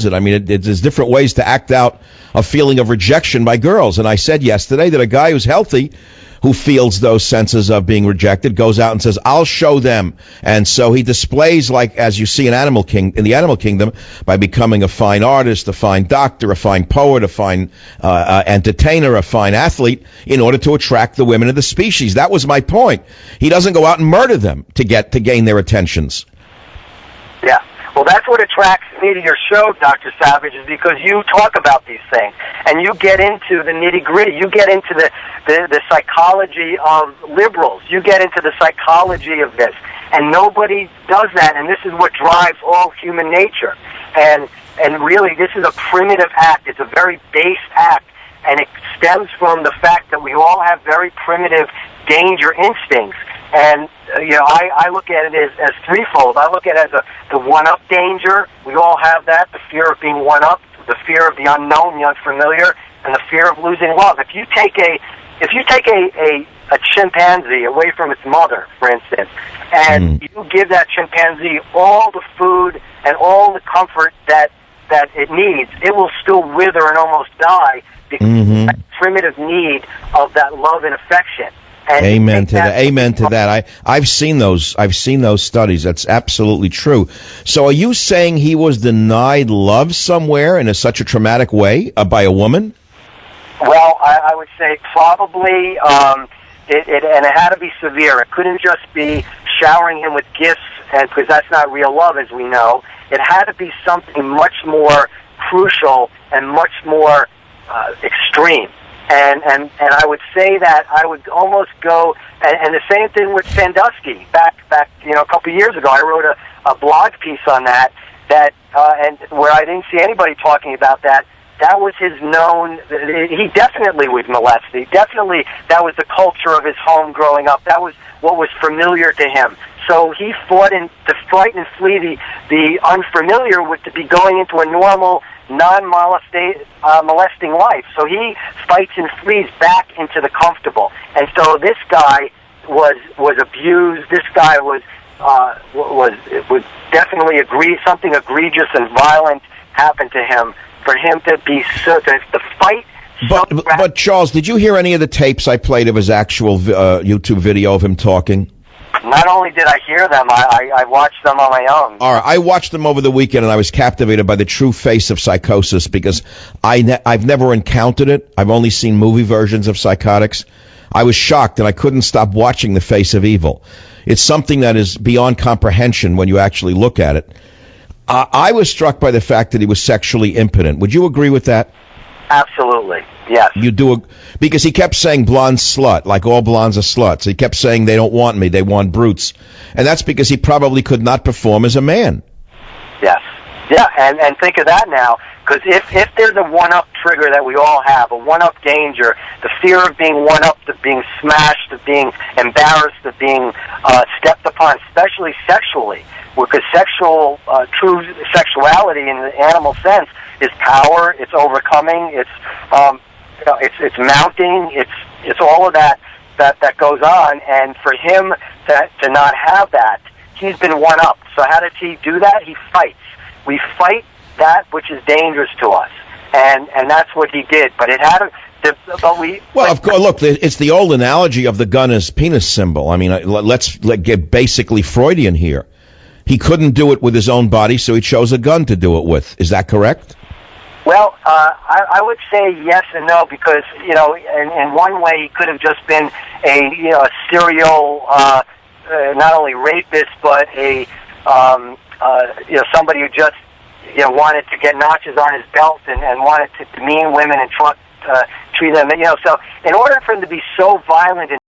it. I mean, there's different ways to act out a feeling of rejection by girls. And I said yesterday that a guy who's healthy, who feels those senses of being rejected, goes out and says, I'll show them. And so he displays, like as you see in the animal kingdom, by becoming a fine artist, a fine doctor, a fine poet, a fine entertainer, a fine athlete, in order to attract the women of the species. That was my point. He doesn't go out and murder them to gain their attentions. Yeah. Well, that's what attracts me to your show, Dr. Savage, is because you talk about these things, and you get into the nitty-gritty. You get into the psychology of liberals. You get into the psychology of this, and nobody does that, and this is what drives all human nature. And really, this is a primitive act. It's a very base act, and it stems from the fact that we all have very primitive danger instincts. And, I look at it as threefold. I look at it as the one-up danger. We all have that, the fear of being one-up, the fear of the unknown, the unfamiliar, and the fear of losing love. If you take a chimpanzee away from its mother, for instance, and you give that chimpanzee all the food and all the comfort that it needs, it will still wither and almost die because of that primitive need of that love and affection. And Amen to that. Amen to that. I've seen those. I've seen those studies. That's absolutely true. So, are you saying he was denied love somewhere in such a traumatic way by a woman? Well, I would say probably, and it had to be severe. It couldn't just be showering him with gifts, and because that's not real love, as we know. It had to be something much more crucial and much more extreme. And I would say that I would almost go, and the same thing with Sandusky. Back a couple of years ago, I wrote a blog piece on that, and where I didn't see anybody talking about that. That was his known. He definitely was molested. Definitely, that was the culture of his home growing up. That was what was familiar to him. So he fought to fight and flee the unfamiliar, with to be going into a normal, non-molesting life. So he fights and flees back into the comfortable. And so this guy was abused. This guy was definitely something egregious and violent happened to him. For him to be to fight. But Charles, did you hear any of the tapes I played of his actual YouTube video of him talking? Not only did I hear them, I watched them on my own. All right, I watched them over the weekend, and I was captivated by the true face of psychosis because I've never encountered it. I've only seen movie versions of psychotics. I was shocked, and I couldn't stop watching the face of evil. It's something that is beyond comprehension when you actually look at it. I was struck by the fact that he was sexually impotent. Would you agree with that? Absolutely, yes. You do, because he kept saying blonde slut, like all blondes are sluts. He kept saying they don't want me, they want brutes. And that's because he probably could not perform as a man. Yes. Yeah, and think of that now, because if there's a one-up trigger that we all have, a one-up danger, the fear of being one-upped, of being smashed, of being embarrassed, of being stepped upon, especially sexually, because true sexuality in the animal sense is power, it's overcoming, it's mounting, it's all of that goes on, and for him to not have that, he's been one-upped. So how does he do that? He fights. We fight that which is dangerous to us, and that's what he did. But it had to. Well, of course. Look, it's the old analogy of the gun as penis symbol. I mean, let's get basically Freudian here. He couldn't do it with his own body, so he chose a gun to do it with. Is that correct? Well, I would say yes and no, because in one way he could have just been a serial not only rapist, but a somebody who just wanted to get notches on his belt and wanted to demean women and treat them. So in order for him to be so violent and